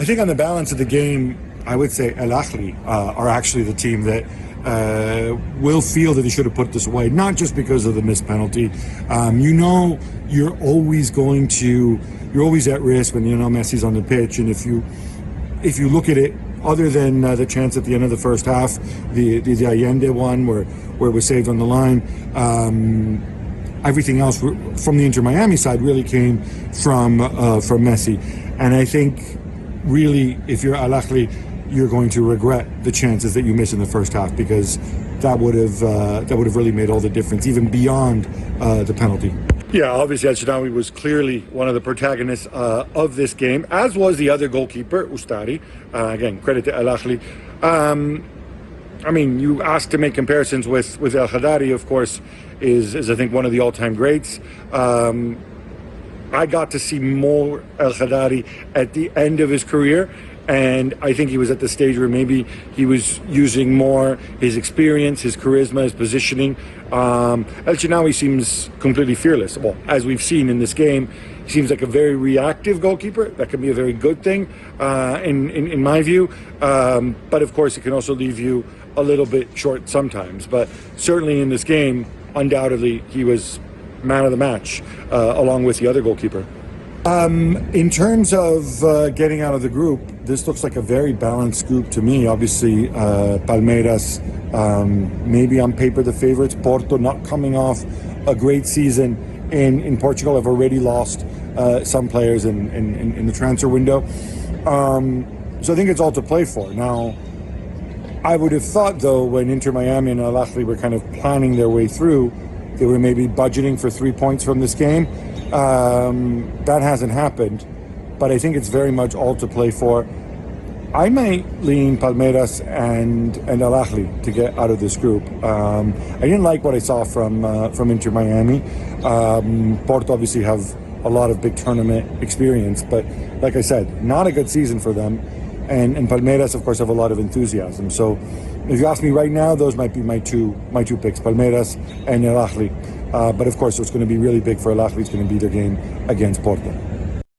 I think on the balance of the game, I would say Al-Ahli are actually the team that will feel that they should have put this away, not just because of the missed penalty. You're always at risk when Messi's on the pitch, and if you look at it, other than the chance at the end of the first half, the Allende one where it was saved on the line, everything else from the Inter Miami side really came from Messi, and I think really if you're Al-Ahli, you're going to regret the chances that you missed in the first half, because that would have really made all the difference, even beyond the penalty. Yeah, obviously Al-Shinawi was clearly one of the protagonists of this game, as was the other goalkeeper, Ustari. Again, credit to Al-Ahli. I mean, you asked to make comparisons with El Khadari, of course, is I think one of the all-time greats. I got to see more El Khadari at the end of his career, and I think he was at the stage where maybe he was using more his experience, his charisma, his positioning. El-Shinawi seems completely fearless. Well, as we've seen in this game, he seems like a very reactive goalkeeper. That can be a very good thing in my view. But of course, it can also leave you a little bit short sometimes. But certainly in this game, undoubtedly, he was man of the match, along with the other goalkeeper. In terms of getting out of the group, this looks like a very balanced group to me. Obviously, Palmeiras, maybe on paper the favorites. Porto not coming off a great season in Portugal, have already lost some players in the transfer window. So I think it's all to play for. Now, I would have thought, though, when Inter Miami and Al-Ahli were kind of planning their way through, they were maybe budgeting for 3 points from this game. That hasn't happened, but I think it's very much all to play for. I might lean Palmeiras and Al-Ahli to get out of this group. I didn't like what I saw from Inter Miami. Porto obviously have a lot of big tournament experience, but like I said, not a good season for them. And Palmeiras, of course, have a lot of enthusiasm. So if you ask me right now, those might be my two picks, Palmeiras and Al-Ahli. But of course, what's going to be really big for Al-Ahli is going to be their game against Porto.